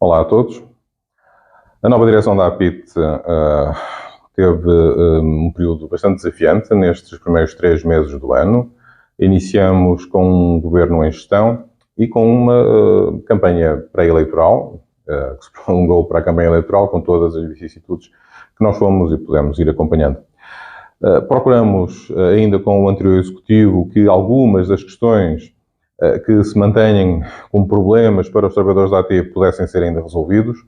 Olá a todos. A nova direção da APIT teve um período bastante desafiante nestes primeiros 3 meses do ano. Iniciamos com um governo em gestão e com uma campanha pré-eleitoral, que se prolongou para a campanha eleitoral com todas as vicissitudes que nós fomos e pudemos ir acompanhando. Procuramos, ainda com o anterior Executivo, que algumas das questões que se mantenham como problemas para os trabalhadores da AT pudessem ser ainda resolvidos.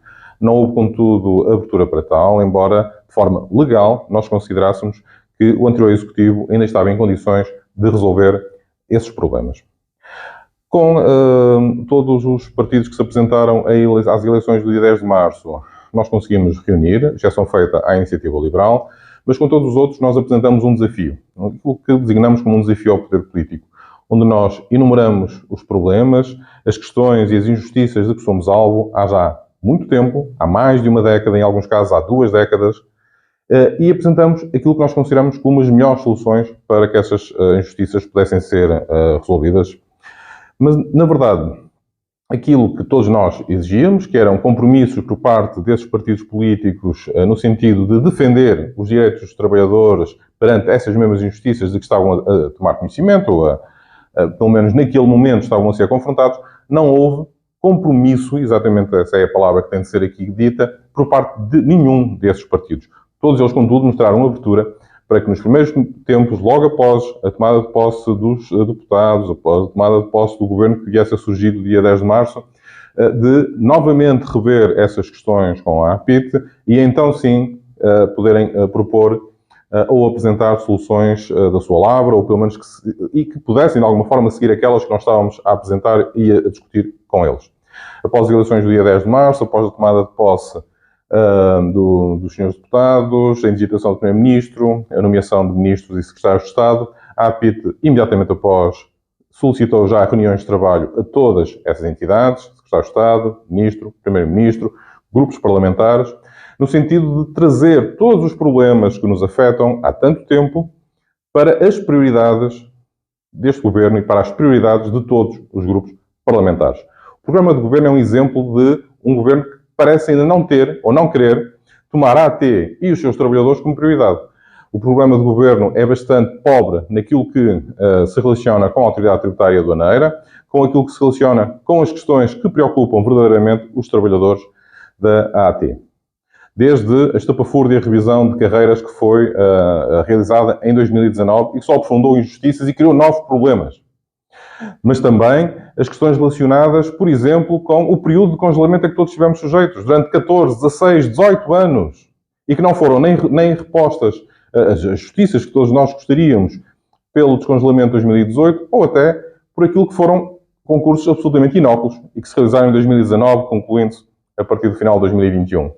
Não houve, contudo, abertura para tal, embora, de forma legal, nós considerássemos que o anterior Executivo ainda estava em condições de resolver esses problemas. Com todos os partidos que se apresentaram às eleições do dia 10 de março, nós conseguimos reunir, exceção feita à Iniciativa Liberal, mas com todos os outros nós apresentamos um desafio, o que designamos como um desafio ao poder político, onde nós enumeramos os problemas, as questões e as injustiças de que somos alvo há já muito tempo, há mais de uma década, em alguns casos há 2 décadas, e apresentamos aquilo que nós consideramos como as melhores soluções para que essas injustiças pudessem ser resolvidas. Mas, na verdade, aquilo que todos nós exigíamos, que eram compromissos por parte desses partidos políticos no sentido de defender os direitos dos trabalhadores perante essas mesmas injustiças de que estavam a tomar conhecimento, ou pelo menos naquele momento estavam a ser confrontados, não houve compromisso, exatamente essa é a palavra que tem de ser aqui dita, por parte de nenhum desses partidos. Todos eles, contudo, mostraram abertura para que nos primeiros tempos, logo após a tomada de posse dos deputados, após a tomada de posse do governo que viesse a surgir no dia 10 de março, de novamente rever essas questões com a APIT e então sim poderem propor ou apresentar soluções da sua lavra, ou pelo menos que pudessem, de alguma forma, seguir aquelas que nós estávamos a apresentar e a discutir com eles. Após as eleições do dia 10 de março, após a tomada de posse dos senhores deputados, a indigitação do Primeiro-Ministro, a nomeação de ministros e secretários de Estado, a APIT, imediatamente após, solicitou já reuniões de trabalho a todas essas entidades, secretário de Estado, Ministro, Primeiro-Ministro, grupos parlamentares, no sentido de trazer todos os problemas que nos afetam há tanto tempo para as prioridades deste governo e para as prioridades de todos os grupos parlamentares. O programa de governo é um exemplo de um governo que parece ainda não ter ou não querer tomar a AT e os seus trabalhadores como prioridade. O programa de governo é bastante pobre naquilo que se relaciona com a Autoridade Tributária e Aduaneira, com aquilo que se relaciona com as questões que preocupam verdadeiramente os trabalhadores da AT. Desde a estapafúrdia revisão de carreiras que foi realizada em 2019 e que só aprofundou injustiças e criou novos problemas. Mas também as questões relacionadas, por exemplo, com o período de congelamento a que todos estivemos sujeitos, durante 14, 16, 18 anos, e que não foram nem repostas as justiças que todos nós gostaríamos pelo descongelamento de 2018, ou até por aquilo que foram concursos absolutamente inóculos e que se realizaram em 2019, concluindo-se a partir do final de 2021.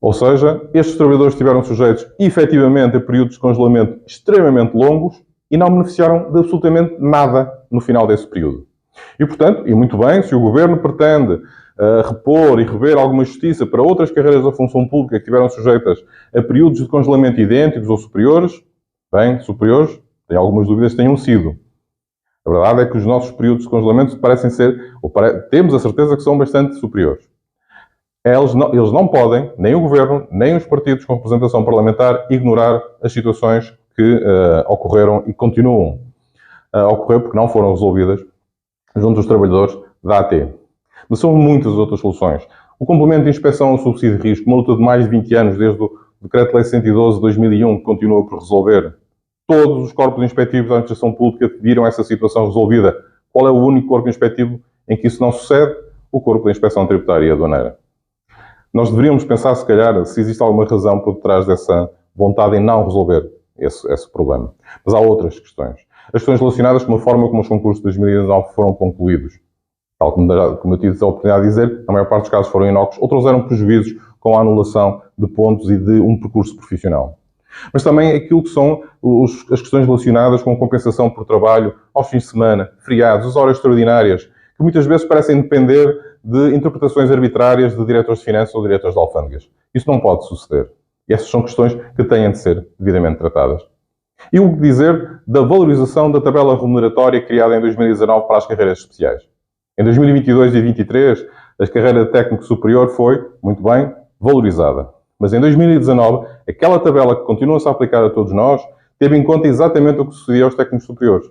Ou seja, estes trabalhadores estiveram sujeitos, efetivamente, a períodos de congelamento extremamente longos e não beneficiaram de absolutamente nada no final desse período. E, portanto, e muito bem, se o Governo pretende repor e rever alguma justiça para outras carreiras da função pública que estiveram sujeitas a períodos de congelamento idênticos ou superiores, bem, superiores, tenho algumas dúvidas que tenham sido. A verdade é que os nossos períodos de congelamento parecem ser, temos a certeza que são bastante superiores. Eles não podem, nem o Governo, nem os partidos com representação parlamentar, ignorar as situações que ocorreram e continuam a ocorrer porque não foram resolvidas junto dos trabalhadores da AT. Mas são muitas outras soluções. O complemento de inspeção ao subsídio de risco, uma luta de mais de 20 anos, desde o Decreto-Lei 112 de 2001, que continua por resolver. Todos os corpos inspectivos da administração pública pediram essa situação resolvida. Qual é o único corpo inspectivo em que isso não sucede? O Corpo da Inspeção Tributária e Aduaneira. Nós deveríamos pensar, se calhar, se existe alguma razão por detrás dessa vontade em não resolver esse problema. Mas há outras questões. As questões relacionadas com a forma como os concursos de 2019 foram concluídos. Tal como eu tive a oportunidade de dizer, a maior parte dos casos foram inóculos, outros eram prejuízos com a anulação de pontos e de um percurso profissional. Mas também aquilo que são as questões relacionadas com a compensação por trabalho aos fins de semana, feriados, as horas extraordinárias, que muitas vezes parecem depender de interpretações arbitrárias de diretores de finanças ou diretores de alfândegas. Isso não pode suceder. E essas são questões que têm de ser devidamente tratadas. E o que dizer da valorização da tabela remuneratória criada em 2019 para as carreiras especiais? Em 2022 e 2023, A carreira de técnico superior foi, muito bem, valorizada. Mas em 2019, aquela tabela que continua-se a aplicar a todos nós, teve em conta exatamente o que sucedia aos técnicos superiores.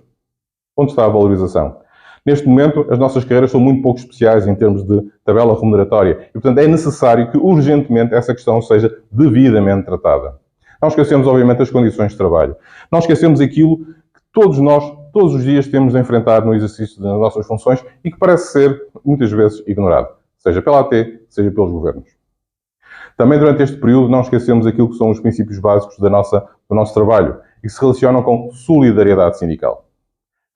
Onde está a valorização? Neste momento, as nossas carreiras são muito pouco especiais em termos de tabela remuneratória e, portanto, é necessário que urgentemente essa questão seja devidamente tratada. Não esquecemos, obviamente, as condições de trabalho. Não esquecemos aquilo que todos nós, todos os dias, temos de enfrentar no exercício das nossas funções e que parece ser, muitas vezes, ignorado, seja pela AT, seja pelos governos. Também, durante este período, não esquecemos aquilo que são os princípios básicos do nosso trabalho e que se relacionam com solidariedade sindical.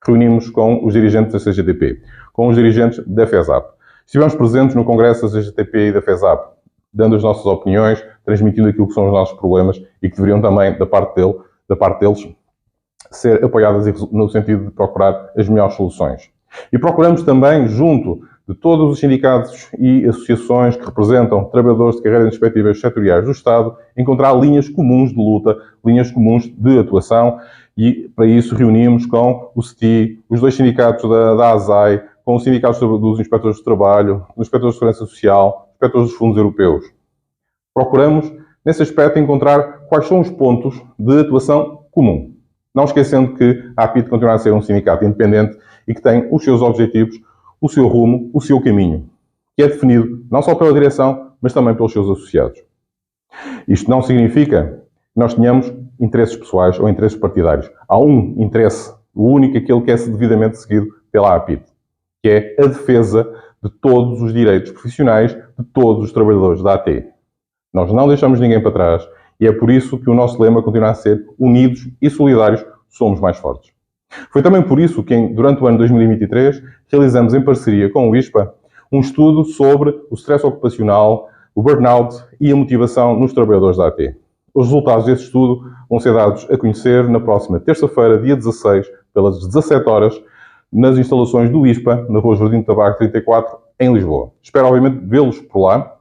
Reunimos com os dirigentes da CGTP, com os dirigentes da FESAP. Estivemos presentes no congresso da CGTP e da FESAP, dando as nossas opiniões, transmitindo aquilo que são os nossos problemas e que deveriam também, da parte deles, ser apoiadas no sentido de procurar as melhores soluções. E procuramos também, junto de todos os sindicatos e associações que representam trabalhadores de carreiras respectivas setoriais do Estado, encontrar linhas comuns de luta, linhas comuns de atuação, e para isso reunimos com o STI, os dois sindicatos da ASAI, com os sindicatos dos inspectores de trabalho, dos inspectores de segurança social, inspectores dos fundos europeus. Procuramos, nesse aspecto, encontrar quais são os pontos de atuação comum. Não esquecendo que a APIT continua a ser um sindicato independente e que tem os seus objetivos, o seu rumo, o seu caminho, que é definido não só pela direção, mas também pelos seus associados. Isto não significa que nós tenhamos interesses pessoais ou interesses partidários. Há um interesse, o único, aquele que é devidamente seguido pela APIT, que é a defesa de todos os direitos profissionais de todos os trabalhadores da AT. Nós não deixamos ninguém para trás e é por isso que o nosso lema continua a ser unidos e solidários, somos mais fortes. Foi também por isso que, durante o ano 2023, realizamos em parceria com o ISPA um estudo sobre o stress ocupacional, o burnout e a motivação nos trabalhadores da AT. Os resultados desse estudo vão ser dados a conhecer na próxima terça-feira, dia 16, pelas 17 horas, nas instalações do ISPA, na Rua Jardim de Tabaco 34, em Lisboa. Espero, obviamente, vê-los por lá,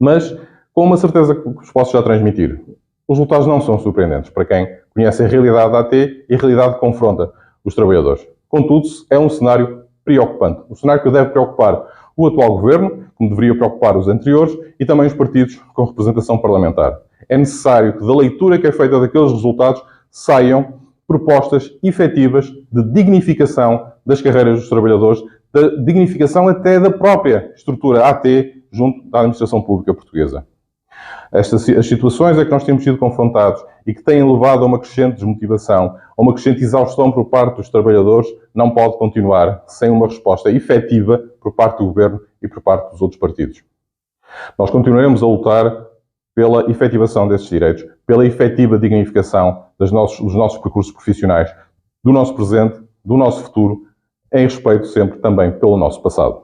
mas com uma certeza que vos posso já transmitir. Os resultados não são surpreendentes para quem conhece a realidade da AT e a realidade que confronta os trabalhadores. Contudo, é um cenário preocupante. Um cenário que deve preocupar o atual governo, como deveria preocupar os anteriores, e também os partidos com representação parlamentar. É necessário que da leitura que é feita daqueles resultados saiam propostas efetivas de dignificação das carreiras dos trabalhadores, de dignificação até da própria estrutura AT junto da administração pública portuguesa. As situações a que nós temos sido confrontados e que têm levado a uma crescente desmotivação, a uma crescente exaustão por parte dos trabalhadores, não pode continuar sem uma resposta efetiva por parte do Governo e por parte dos outros partidos. Nós continuaremos a lutar pela efetivação desses direitos, pela efetiva dignificação dos nossos percursos profissionais, do nosso presente, do nosso futuro, em respeito sempre também pelo nosso passado.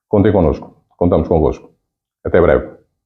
Contem connosco, contamos convosco. Até breve.